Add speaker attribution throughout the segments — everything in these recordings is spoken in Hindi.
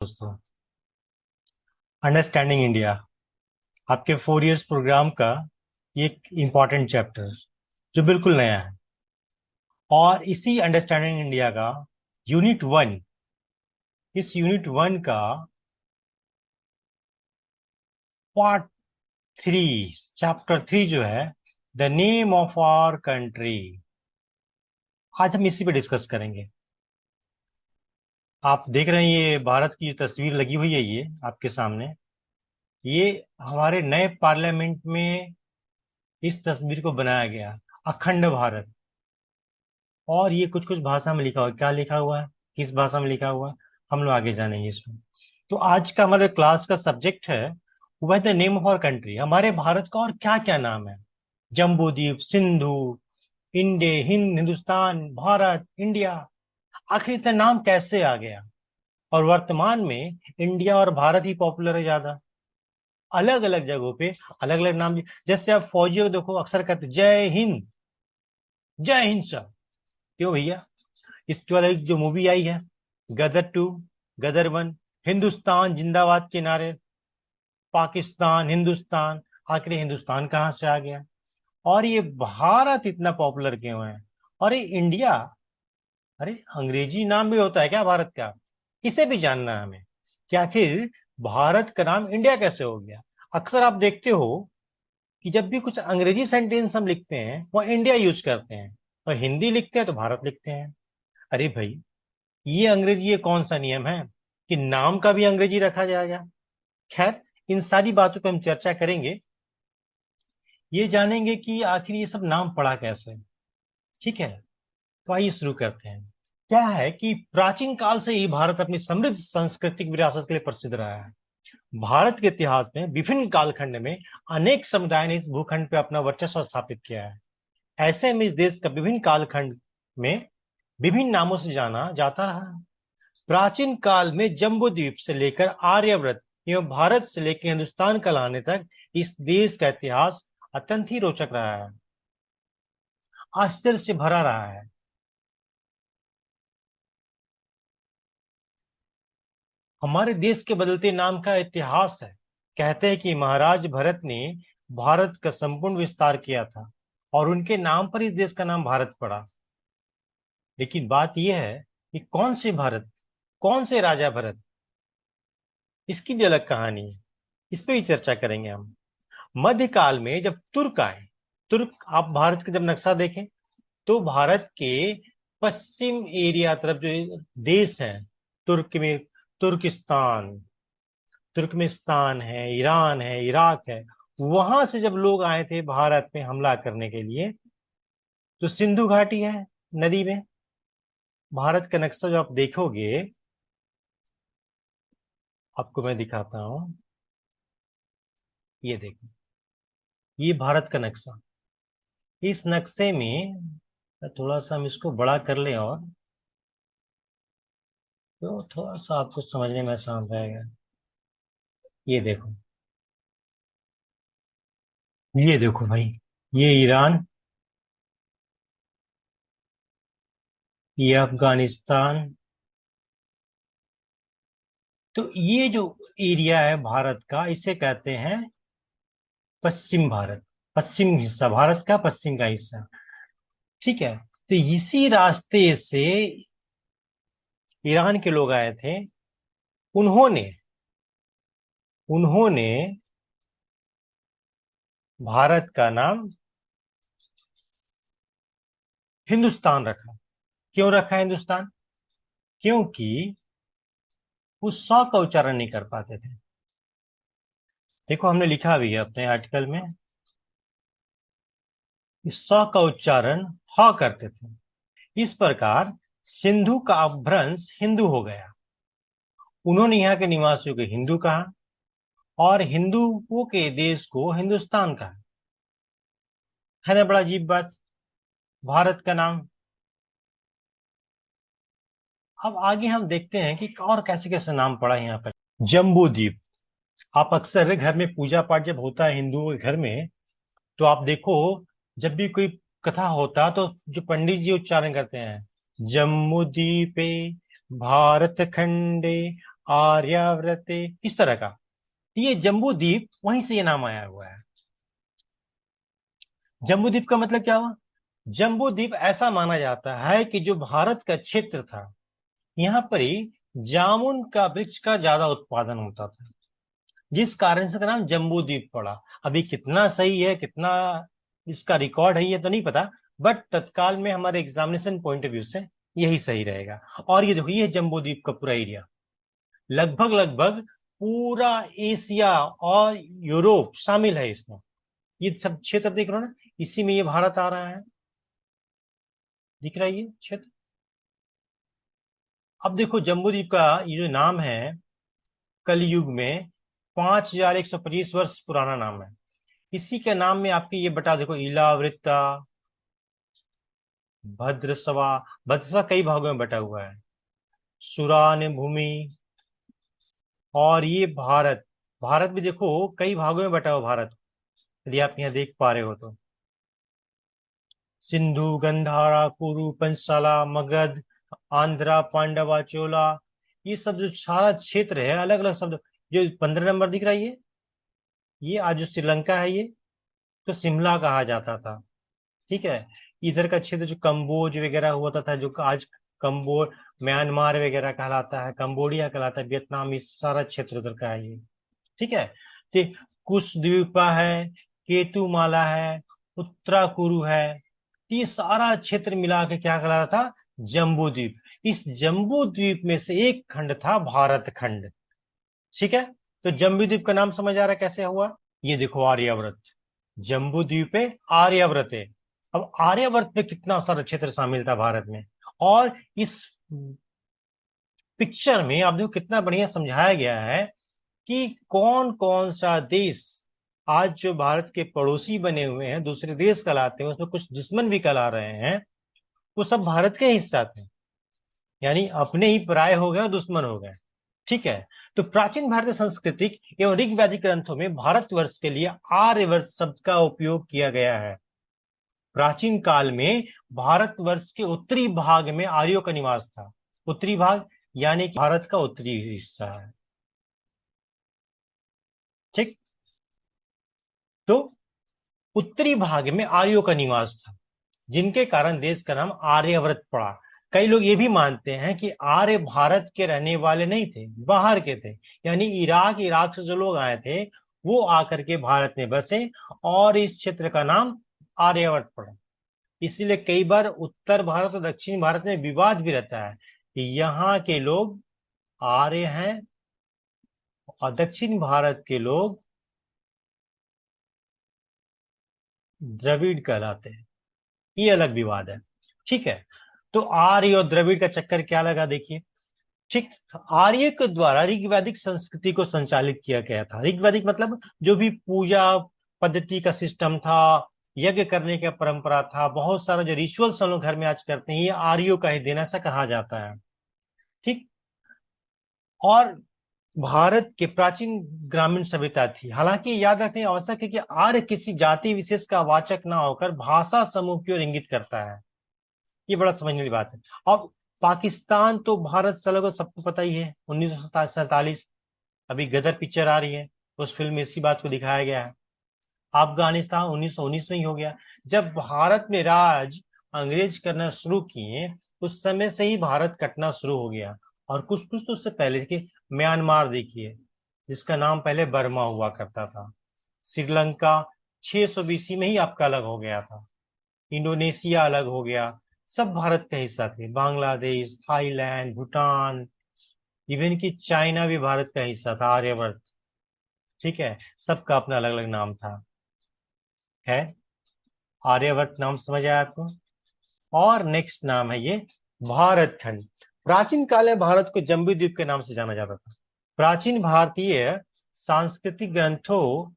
Speaker 1: दोस्तों, अंडरस्टैंडिंग इंडिया आपके 4 इयर्स प्रोग्राम का ये एक इम्पॉर्टेंट चैप्टर जो बिल्कुल नया है। और इसी अंडरस्टैंडिंग इंडिया का यूनिट 1, इस यूनिट 1 का पार्ट 3, चैप्टर 3 जो है the name of our country, आज हम इसी पे डिस्कस करेंगे। आप देख रहे हैं ये भारत की जो तस्वीर लगी हुई है ये आपके सामने, ये हमारे नए पार्लियामेंट में इस तस्वीर को बनाया गया, अखंड भारत। और ये कुछ कुछ भाषा में लिखा हुआ है, क्या लिखा हुआ है, किस भाषा में लिखा हुआ है, हम लोग आगे जानेंगे इसमें। तो आज का हमारे क्लास का सब्जेक्ट है वह the name of our country, हमारे भारत का और क्या क्या नाम है। जम्बू द्वीप, सिंधु, इंडे, हिंद, हिंदुस्तान, भारत, इंडिया, आखिर इतना नाम कैसे आ गया। और वर्तमान में इंडिया और भारत ही पॉपुलर है ज्यादा। अलग अलग जगहों पे अलग अलग नाम, जैसे आप फौजियों को देखो, अक्सर कहते जय हिंद, जय हिंद सर। क्यों भैया? इसके बाद एक जो मूवी आई है गदर 2, गदर 1, हिंदुस्तान जिंदाबाद के नारे, पाकिस्तान, हिंदुस्तान, आखिर हिंदुस्तान कहाँ से आ गया। और ये भारत इतना पॉपुलर क्यों है। और ये इंडिया, अरे अंग्रेजी नाम भी होता है क्या भारत का? इसे भी जानना है हमें कि आखिर भारत का नाम इंडिया कैसे हो गया। अक्सर आप देखते हो कि जब भी कुछ अंग्रेजी सेंटेंस हम लिखते हैं वह इंडिया यूज करते हैं, और हिंदी लिखते हैं तो भारत लिखते हैं। अरे भाई, ये अंग्रेजी ये कौन सा नियम है कि नाम का भी अंग्रेजी रखा जाएगा। खैर, इन सारी बातों पर हम चर्चा करेंगे, ये जानेंगे कि आखिर ये सब नाम पड़ा कैसे। ठीक है, तो आइए शुरू करते हैं। क्या है कि प्राचीन काल से ही भारत अपनी समृद्ध सांस्कृतिक विरासत के लिए प्रसिद्ध रहा है। भारत के इतिहास में विभिन्न कालखंड में अनेक समुदाय ने इस भूखंड पर अपना वर्चस्व स्थापित किया है। ऐसे में इस देश का विभिन्न कालखंड में विभिन्न नामों से जाना जाता रहा है। प्राचीन काल में जम्बू द्वीप से लेकर आर्यव्रत एवं भारत से लेकर हिंदुस्तान कहलाने तक इस देश का इतिहास अत्यंत ही रोचक रहा है, आश्चर्य से भरा रहा है। हमारे देश के बदलते नाम का इतिहास है। कहते हैं कि महाराज भरत ने भारत का संपूर्ण विस्तार किया था और उनके नाम पर इस देश का नाम भारत पड़ा। लेकिन बात यह है कि कौन से भारत, कौन से राजा भरत, इसकी भी अलग कहानी है। इस पे भी चर्चा करेंगे हम। मध्यकाल में जब तुर्क आए, तुर्क, आप भारत का जब नक्शा देखें तो भारत के पश्चिम एरिया तरफ जो देश है, तुर्क में तुर्किस्तान, तुर्कमेनिस्तान है, ईरान है, इराक है, वहां से जब लोग आए थे भारत में हमला करने के लिए, तो सिंधु घाटी है नदी में। भारत का नक्शा जो आप देखोगे, आपको मैं दिखाता हूं, ये देखो, ये भारत का नक्शा। इस नक्शे में थोड़ा सा हम इसको बड़ा कर लें और तो थोड़ा सा आपको समझने में आसान रहेगा। ये देखो, ये देखो भाई, ये ईरान, ये अफगानिस्तान। तो ये जो एरिया है भारत का, इसे कहते हैं पश्चिम भारत, पश्चिम हिस्सा, भारत का पश्चिम का हिस्सा। ठीक है, तो इसी रास्ते से ईरान के लोग आए थे। उन्होंने उन्होंने भारत का नाम हिंदुस्तान रखा। क्यों रखा हिंदुस्तान? क्योंकि वो सौ का उच्चारण नहीं कर पाते थे। देखो, हमने लिखा भी है अपने आर्टिकल में, इस सौ का उच्चारण ह करते थे। इस प्रकार सिंधु का अपभ्रंश हिंदू हो गया। उन्होंने यहाँ के निवासियों को हिंदू कहा और हिंदुओं के देश को हिंदुस्तान कहा। है ना बड़ा अजीब बात, भारत का नाम। अब आगे हम देखते हैं कि और कैसे कैसे नाम पड़ा है यहाँ पर। जम्बू द्वीप, आप अक्सर घर में पूजा पाठ जब होता है हिंदुओं के घर में, तो आप देखो, जब भी कोई कथा होता तो जो पंडित जी उच्चारण करते हैं, जम्मू द्वीपे भारत खंडे आर्यावर्ते, इस तरह का। ये जम्बू द्वीप, वहीं से ये नाम आया हुआ है। जम्बू द्वीप का मतलब क्या हुआ? जम्बू द्वीप ऐसा माना जाता है कि जो भारत का क्षेत्र था, यहाँ पर ही जामुन का वृक्ष का ज्यादा उत्पादन होता था, जिस कारण से इसका नाम जम्बू द्वीप पड़ा। अभी कितना सही है, कितना इसका रिकॉर्ड है, ये तो नहीं पता, बट तत्काल में हमारे एग्जामिनेशन पॉइंट ऑफ व्यू से यही सही रहेगा। और ये देखो, ये जम्बू द्वीप का पूरा एरिया, लगभग लगभग पूरा एशिया और यूरोप शामिल है इसमें। ये सब क्षेत्र देख रहे हो ना, इसी में ये भारत आ रहा है, दिख रहा है ये क्षेत्र। अब देखो, जम्बूद्वीप का ये जो नाम है, कलयुग में 5125 वर्ष पुराना नाम है। इसी के नाम में आपके ये बटा देखो, इलावृता, भद्रसवा। भद्रसवा कई भागों में बटा हुआ है, सुरान भूमि, और ये भारत। भारत भी देखो कई भागों में बटा हुआ भारत, यदि आप यहाँ देख पा रहे हो तो। सिंधु, गंधारा, कुरु, पंचाला, मगध, आंध्रा, पांडवा, चोला, ये सब जो सारा क्षेत्र है, अलग अलग शब्द। जो 15 नंबर दिख रहा है, ये आज जो श्रीलंका है, ये तो शिमला कहा जाता था। ठीक है। इधर का क्षेत्र जो कंबोज वगैरह हुआ था, जो आज कंबोज, म्यांमार वगैरह कहलाता है, कंबोडिया कहलाता है, वियतनाम, इस सारा क्षेत्र उधर का है ये। ठीक है। तो कुश द्वीपा है, केतुमाला है, उत्तराकुरु है, तो ये सारा क्षेत्र मिला के क्या कहलाता था? जम्बू द्वीप। इस जम्बू द्वीप में से एक खंड था भारत खंड। ठीक है। तो जम्बू द्वीप का नाम समझ आ रहा है कैसे हुआ? ये देखो, आर्यावर्त, जम्बू द्वीप पे आर्यावर्त है। अब आर्यावर्त पे कितना सारा क्षेत्र शामिल था भारत में, और इस पिक्चर में आप देखो कितना बढ़िया समझाया गया है कि कौन कौन सा देश आज जो भारत के पड़ोसी बने हुए हैं, दूसरे देश कहलाते हैं, उसमें कुछ दुश्मन भी कहला रहे हैं, वो सब भारत के हिस्सा थे। यानी अपने ही पराये हो गए और दुश्मन हो गए। ठीक है। तो प्राचीन भारतीय सांस्कृतिक एवं ऋग वैदिक ग्रंथों में भारतवर्ष के लिए आर्यवर्ष शब्द का उपयोग किया गया है। प्राचीन काल में भारतवर्ष के उत्तरी भाग में आर्यों का निवास था। उत्तरी भाग यानी कि भारत का उत्तरी हिस्सा है। ठीक। तो उत्तरी भाग में आर्यों का निवास था, जिनके कारण देश का नाम आर्यव्रत पड़ा। कई लोग ये भी मानते हैं कि आर्य भारत के रहने वाले नहीं थे, बाहर के थे। यानी इराक से जो लोग आए थे, वो आकर के भारत में बसे, और इस क्षेत्र का नाम आर्यवर्त पड़ा। इसीलिए कई बार उत्तर भारत और दक्षिण भारत में विवाद भी रहता है कि यहाँ के लोग आर्य हैं और दक्षिण भारत के लोग द्रविड़ कहलाते हैं। ये अलग विवाद है। ठीक है। तो आर्य और द्रविड़ का चक्कर क्या लगा, देखिए। ठीक। आर्य के द्वारा ऋग्वैदिक संस्कृति को संचालित किया गया था। ऋग्वैदिक मतलब जो भी पूजा पद्धति का सिस्टम था, यज्ञ करने का परंपरा था, बहुत सारा जो रिचुअल्स हम लोग घर में आज करते हैं, ये आर्यों का ही देना, ऐसा कहा जाता है। ठीक। और भारत के प्राचीन ग्रामीण सभ्यता थी। हालांकि याद रखने आवश्यक है कि आर्य किसी जाति विशेष का वाचक ना होकर भाषा समूह की ओर इंगित करता है। ये बड़ा समझने वाली बात है। अब पाकिस्तान तो भारत से अलग, सबको पता ही है, 1947। अभी गदर पिक्चर आ रही है, उस फिल्म में इसी बात को दिखाया गया है। अफगानिस्तान 1919 में ही हो गया। जब भारत में राज अंग्रेज करना शुरू किए, उस समय से ही भारत कटना शुरू हो गया। और कुछ कुछ तो उससे पहले देखिए, म्यांमार देखिए, जिसका नाम पहले बर्मा हुआ करता था। श्रीलंका 600 बीसी में ही आपका अलग हो गया था। इंडोनेशिया अलग हो गया। सब भारत का हिस्सा थे। बांग्लादेश, थाईलैंड, भूटान, इवन की चाइना भी भारत का हिस्सा था, आर्यवर्त। ठीक है। सबका अपना अलग अलग नाम था। है, आर्यवर्त नाम समझ आया आपको? और नेक्स्ट नाम है ये भारत खंड। प्राचीन काल में भारत को जम्बू द्वीप के नाम से जाना जाता था। प्राचीन भारतीय सांस्कृतिक ग्रंथों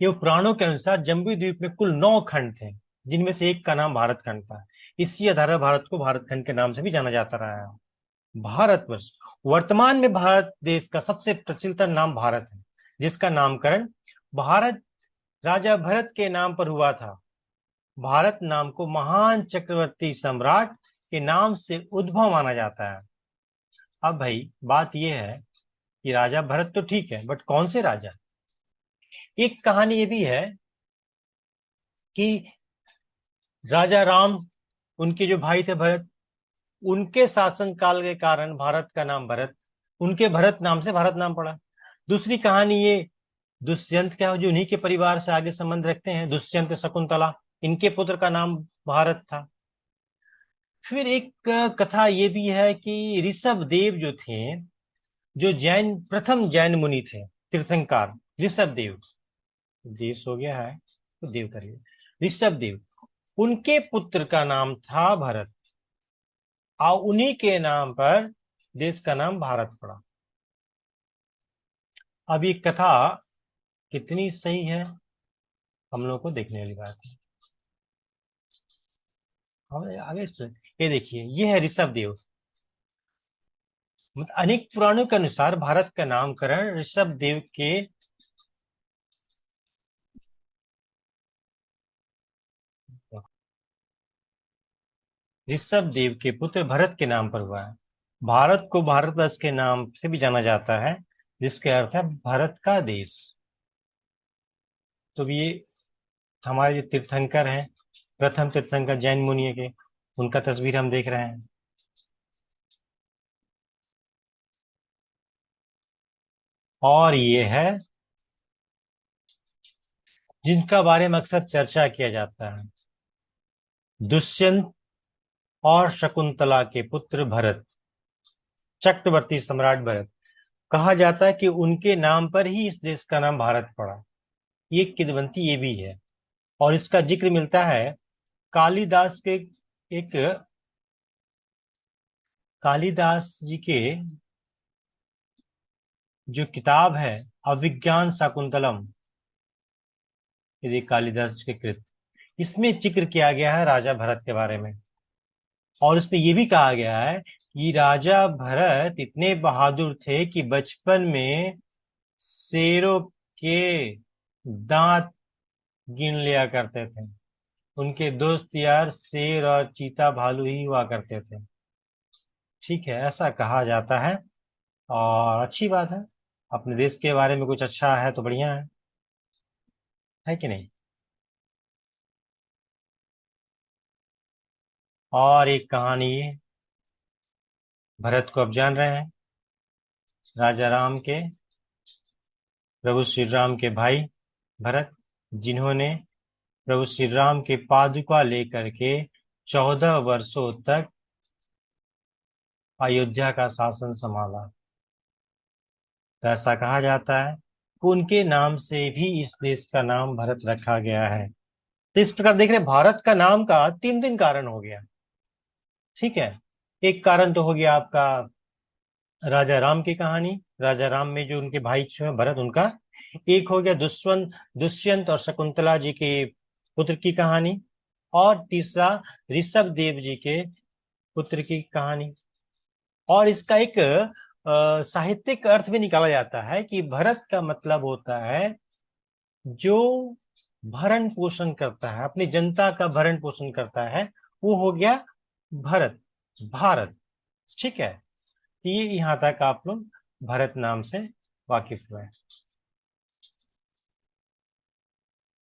Speaker 1: एवं पुराणों के अनुसार जम्बू द्वीप में कुल 9 खंड थे, जिनमें से एक का नाम भारत खंड था। इसी आधार पर भारत को भारत खंड के नाम से भी जाना जाता रहा है। भारतवर्ष वर्तमान में भारत देश का सबसे प्रचलित नाम भारत है, जिसका नामकरण भारत राजा भरत के नाम पर हुआ था। भारत नाम को महान चक्रवर्ती सम्राट के नाम से उद्भव माना जाता है। अब भाई बात यह है कि राजा भरत तो ठीक है, बट कौन से राजा? एक कहानी ये भी है कि राजा राम, उनके जो भाई थे भरत, उनके शासनकाल के कारण भारत का नाम भरत, उनके भरत नाम से भारत नाम पड़ा। दूसरी कहानी ये दुष्यंत क्या, जो उन्हीं के परिवार से आगे संबंध रखते हैं, दुष्यंत शकुंतला, इनके पुत्र का नाम भारत था। फिर एक कथा ये भी है कि ऋषभ देव जो थे, जो जैन, प्रथम जैन मुनि थे, तीर्थंकर ऋषभ देव, देश हो गया है तो देव करिए, ऋषभ देव, उनके पुत्र का नाम था भरत, और उन्हीं के नाम पर देश का नाम भारत पड़ा। अब ये कथा कितनी सही है हम लोग को देखने वाली बात है। हम आगे ये देखिए, ये है ऋषभ देव। मतलब अनेक पुराणों के अनुसार भारत का नामकरण ऋषभ देव के पुत्र भरत के नाम पर हुआ है। भारत को भारतवर्ष के नाम से भी जाना जाता है, जिसके अर्थ है भारत का देश। तो ये हमारे जो तीर्थंकर हैं, प्रथम तीर्थंकर जैन मुनि के, उनका तस्वीर हम देख रहे हैं। और ये है जिनका बारे में अक्सर चर्चा किया जाता है, दुष्यंत और शकुंतला के पुत्र भरत, चक्रवर्ती सम्राट भरत। कहा जाता है कि उनके नाम पर ही इस देश का नाम भारत पड़ा। ये किंवदंती ये भी है, और इसका जिक्र मिलता है कालिदास के, एक कालिदास जी के जो किताब है अभिज्ञान शाकुंतलम, यदि कालिदास के कृत, इसमें जिक्र किया गया है राजा भरत के बारे में। और इसमें यह भी कहा गया है कि राजा भरत इतने बहादुर थे कि बचपन में शेरों के दांत गिन लिया करते थे। उनके दोस्त यार शेर और चीता भालू ही हुआ करते थे। ठीक है, ऐसा कहा जाता है, और अच्छी बात है। अपने देश के बारे में कुछ अच्छा है तो बढ़िया है कि नहीं? और एक कहानी ये, भरत को अब जान रहे हैं, राजा राम के, प्रभु श्री राम के भाई भरत, जिन्होंने प्रभु श्री राम के पादुका लेकर के 14 वर्षों तक अयोध्या का शासन संभाला। तो ऐसा कहा जाता है कि उनके नाम से भी इस देश का नाम भारत रखा गया है। तो इस प्रकार देख रहे हैं, भारत का नाम का 3 कारण हो गया। ठीक है, एक कारण तो हो गया आपका राजा राम की कहानी, राजा राम में जो उनके भाई जो है भरत, उनका। एक हो गया दुष्यंत और शकुंतला जी के पुत्र की कहानी। और तीसरा ऋषभ देव जी के पुत्र की कहानी। और इसका एक साहित्यिक अर्थ भी निकाला जाता है कि भरत का मतलब होता है जो भरण पोषण करता है, अपनी जनता का भरण पोषण करता है, वो हो गया भरत, भारत। ठीक है, तो ये यहां तक आप लोग भरत नाम से वाकिफ हुए।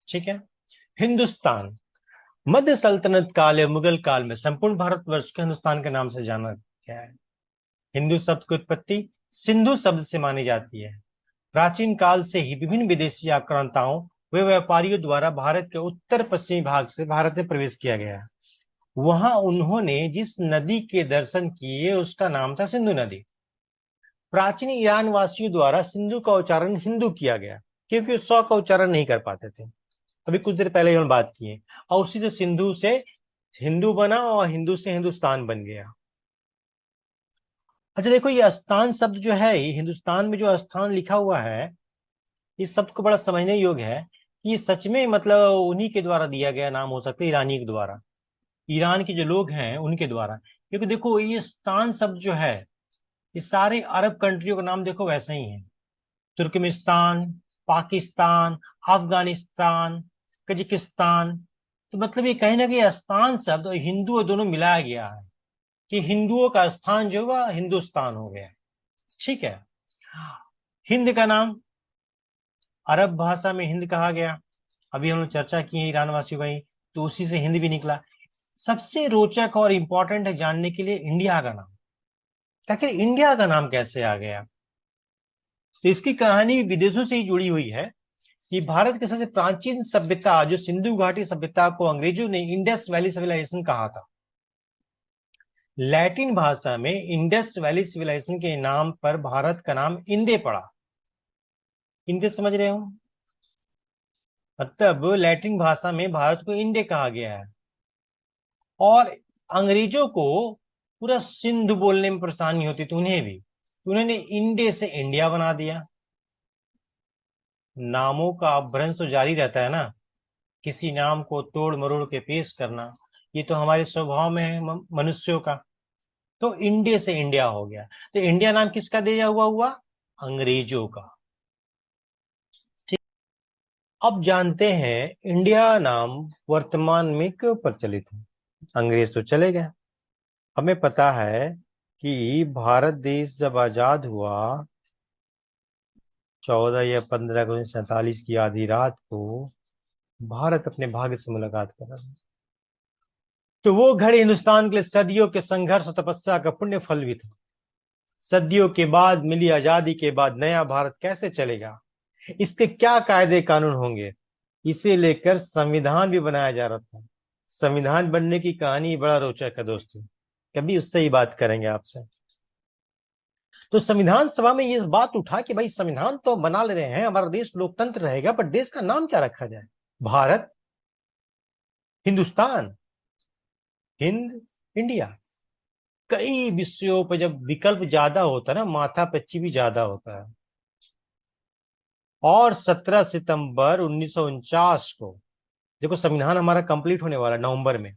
Speaker 1: ठीक है, हिंदुस्तान मध्य सल्तनत काल या मुगल काल में संपूर्ण भारतवर्ष को हिंदुस्तान के नाम से जाना गया है। हिंदू शब्द की उत्पत्ति सिंधु शब्द से मानी जाती है। प्राचीन काल से ही विभिन्न विदेशी आक्रांताओं व व्यापारियों द्वारा भारत के उत्तर पश्चिमी भाग से भारत में प्रवेश किया गया। वहां उन्होंने जिस नदी के दर्शन किए उसका नाम था सिंधु नदी। प्राचीन ईरान वासियों द्वारा सिंधु का उच्चारण हिंदू किया गया, क्योंकि सौ का उच्चारण नहीं कर पाते थे। अभी कुछ देर पहले हम बात किए, और उसी से सिंधु से हिंदू बना, और हिंदू से हिंदुस्तान बन गया। अच्छा देखो, ये स्थान शब्द जो है, ये हिंदुस्तान में जो स्थान लिखा हुआ है, इस शब्द को बड़ा समझने योग्य है कि ये सच में मतलब उन्हीं के द्वारा दिया गया नाम हो सकता है, ईरानी के द्वारा, ईरान के जो लोग हैं उनके द्वारा। क्योंकि देखो ये स्थान शब्द जो है, ये सारे अरब कंट्रियों का नाम देखो वैसा ही है। Turkmenistan, Pakistan, Afghanistan, Kazakhstan. तो मतलब ये कहीं ना कहीं स्थान शब्द और हिंदू और दोनों मिलाया गया है। कि हिंदुओं का स्थान जो हुआ हिंदुस्तान हो गया। ठीक है। हिंद का नाम अरब भाषा में हिंद कहा गया। अभी हम लोग चर्चा किए ईरान वासियों का ही, तो उसी से हिंद भी निकला। सबसे रोचक और इंपॉर्टेंट है जानने के लिए इंडिया का नाम। आखिर इंडिया का नाम कैसे आ गया? तो इसकी कहानी विदेशों से ही जुड़ी हुई है कि भारत की सबसे प्राचीन सभ्यता जो सिंधु घाटी सभ्यता को अंग्रेजों ने इंडस वैली सिविलाइजेशन कहा था। लैटिन भाषा में इंडस वैली सिविलाइजेशन के नाम पर भारत का नाम इंदे पड़ा। इंदे समझ रहे हो? मतलब लैटिन भाषा में भारत को इंडे कहा गया है। और अंग्रेजों को पूरा सिंधु बोलने में परेशानी होती थी उन्हें भी, तो उन्होंने इंडे से इंडिया बना दिया। नामों का अपभ्रंश तो जारी रहता है ना, किसी नाम को तोड़ मरोड़ के पेश करना, ये तो हमारे स्वभाव में है मनुष्यों का। तो इंडिया से इंडिया हो गया। तो इंडिया नाम किसका दिया हुआ हुआ? अंग्रेजों का। ठीक। अब जानते हैं इंडिया नाम वर्तमान में क्यों प्रचलित है। अंग्रेज तो चले गए। हमें पता है कि भारत देश जब आजाद हुआ 14 या 15 अगस्त 1947 की आधी रात को भारत अपने भाग्य से मुलाकात कर रहा था। तो वो घड़ी हिंदुस्तान के लिए सदियों के संघर्ष और तपस्या का पुण्य फल भी था। सदियों के बाद मिली आजादी के बाद नया भारत कैसे चलेगा, इसके क्या कायदे कानून होंगे, इसे लेकर संविधान भी बनाया जा रहा था। संविधान बनने की कहानी बड़ा रोचक है दोस्तों, कभी उससे ही बात करेंगे आपसे। तो संविधान सभा में ये बात उठा कि भाई संविधान तो बना ले रहे हैं, हमारा देश लोकतंत्र रहेगा, पर देश का नाम क्या रखा जाए? भारत, हिंदुस्तान, हिंद, इंडिया। कई विषयों पर जब विकल्प ज्यादा होता है ना, माथा पच्ची भी ज्यादा होता है। और 17 सितंबर 1949 को देखो संविधान हमारा कंप्लीट होने वाला नवंबर में,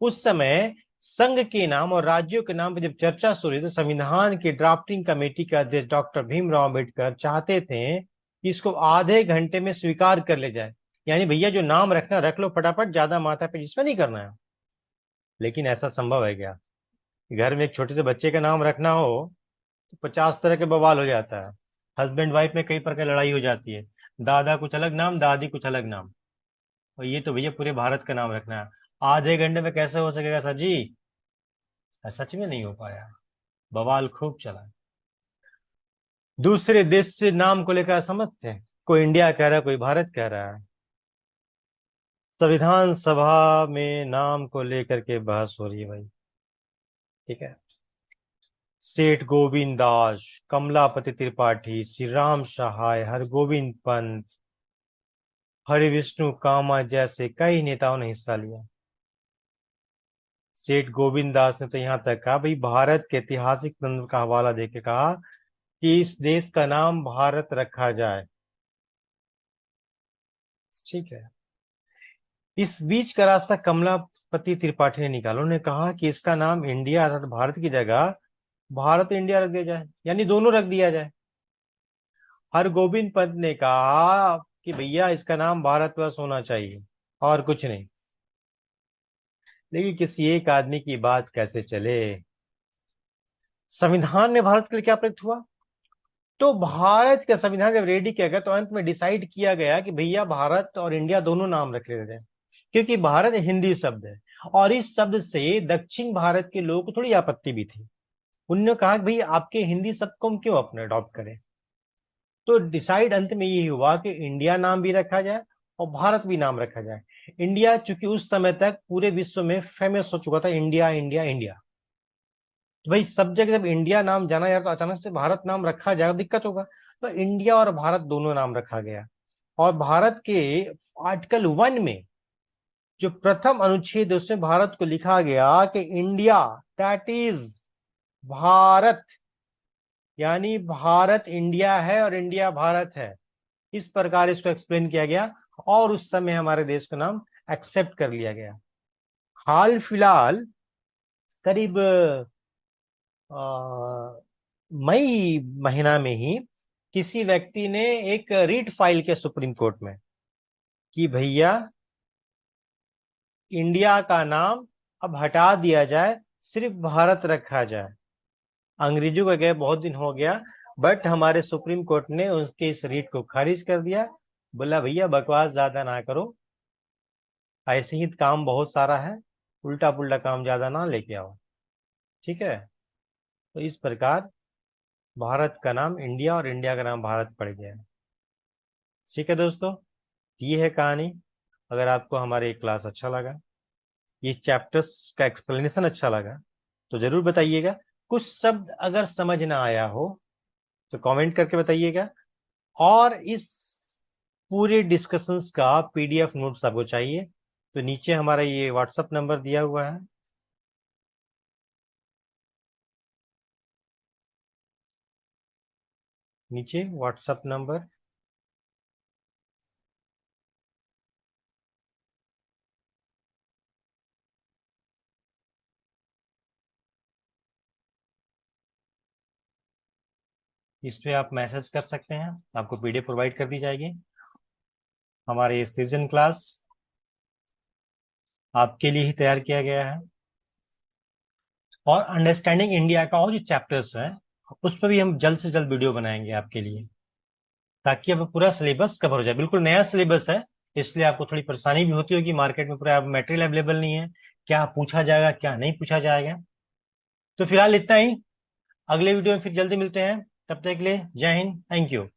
Speaker 1: उस समय संघ के नाम और राज्यों के नाम पर जब चर्चा शुरू हुई तो संविधान की ड्राफ्टिंग कमेटी के अध्यक्ष डॉक्टर भीमराव अम्बेडकर चाहते थे कि इसको आधे घंटे में स्वीकार कर ले जाए। यानी भैया जो नाम रखना रख लो फटाफट, ज्यादा माथा पे जिसमें नहीं करना है। लेकिन ऐसा संभव है क्या? घर में एक छोटे से बच्चे का नाम रखना हो तो 50 तरह के बवाल हो जाता है। हस्बैंड वाइफ में कई प्रकार की लड़ाई हो जाती है। दादा कुछ अलग नाम, दादी कुछ अलग नाम, और ये तो भैया पूरे भारत का नाम रखना है। आधे घंटे में कैसे हो सकेगा सर जी? सच में नहीं हो पाया, बवाल खूब चला। दूसरे देश से नाम को लेकर समझते हैं, कोई इंडिया कह रहा है, कोई भारत कह रहा है। संविधान सभा में नाम को लेकर के बहस हो रही है भाई। ठीक है। सेठ गोविंद दास, कमलापति त्रिपाठी, श्री राम सहाय, हरगोविंद पंत, हरिविष्णु कामा जैसे कई नेताओं ने हिस्सा लिया। सेठ गोविंद दास ने तो यहां तक कहा भाई, भारत के ऐतिहासिक तंत्र का हवाला देके कहा कि इस देश का नाम भारत रखा जाए। ठीक है। इस बीच का रास्ता कमलापति त्रिपाठी ने निकाला। उन्होंने कहा कि इसका नाम इंडिया अर्थात भारत की जगह भारत इंडिया रख दिया जाए, यानी दोनों रख दिया जाए। हरगोविंद पंत ने कहा कि भैया इसका नाम भारतवर्ष होना चाहिए और कुछ नहीं। लेकिन किसी एक आदमी की बात कैसे चले? संविधान में भारत के लिए क्या प्रयुक्त हुआ? तो भारत का संविधान जब रेडी किया गया तो अंत में डिसाइड किया गया कि भैया भारत और इंडिया दोनों नाम रख लेते हैं, क्योंकि भारत हिंदी शब्द है और इस शब्द से दक्षिण भारत के लोगों को थोड़ी आपत्ति भी थी। उन्होंने कहा कि भाई आपके हिंदी शब्द को हम क्यों अपने अडॉप्ट करें। तो डिसाइड अंत में ये हुआ कि इंडिया नाम भी रखा जाए और भारत भी नाम रखा जाए। इंडिया चूंकि उस समय तक पूरे विश्व में फेमस हो चुका था, इंडिया इंडिया इंडिया। तो भाई सब जगह जब इंडिया नाम जाना जाए तो अचानक से भारत नाम रखा जाए दिक्कत होगा। तो इंडिया और भारत दोनों नाम रखा गया। और भारत के आर्टिकल 1 में जो प्रथम अनुच्छेद है उसमें भारत को लिखा गया कि इंडिया दैट इज भारत, यानी भारत इंडिया है और इंडिया भारत है। इस प्रकार इसको एक्सप्लेन किया गया और उस समय हमारे देश का नाम एक्सेप्ट कर लिया गया। हाल फिलहाल करीब मई महीना में ही किसी व्यक्ति ने एक रीट फाइल किया सुप्रीम कोर्ट में कि भैया इंडिया का नाम अब हटा दिया जाए, सिर्फ भारत रखा जाए। अंग्रेजों का गए बहुत दिन हो गया, बट हमारे सुप्रीम कोर्ट ने उनके इस रीट को खारिज कर दिया। बोला भैया बकवास ज्यादा ना करो, ऐसे ही काम बहुत सारा है, उल्टा पुल्टा काम ज्यादा ना लेके आओ। ठीक है। तो इस प्रकार भारत का नाम इंडिया और इंडिया का नाम भारत पड़ गया। ठीक है दोस्तों, ये है कहानी। अगर आपको हमारे क्लास अच्छा लगा, ये चैप्टर्स का एक्सप्लेनेशन अच्छा लगा, तो जरूर बताइएगा। कुछ शब्द अगर समझ ना आया हो तो कमेंट करके बताइएगा। और इस पूरे डिस्कशंस का पीडीएफ नोट्स आपको चाहिए तो नीचे हमारा ये व्हाट्सएप नंबर दिया हुआ है। नीचे व्हाट्सएप नंबर, इस पे आप मैसेज कर सकते हैं, आपको पीडीएफ प्रोवाइड कर दी जाएगी। हमारे सीजन क्लास आपके लिए ही तैयार किया गया है। और अंडरस्टैंडिंग इंडिया का और जो चैप्टर्स हैं उस पर भी हम जल्द से जल्द वीडियो बनाएंगे आपके लिए, ताकि अब पूरा सिलेबस कवर हो जाए। बिल्कुल नया सिलेबस है, इसलिए आपको थोड़ी परेशानी भी होती होगी, मार्केट में पूरा मटेरियल अवेलेबल नहीं है, क्या पूछा जाएगा क्या नहीं पूछा जाएगा। तो फिलहाल इतना ही, अगले वीडियो में फिर जल्दी मिलते हैं। तब तक के लिए जय हिंद, थैंक यू।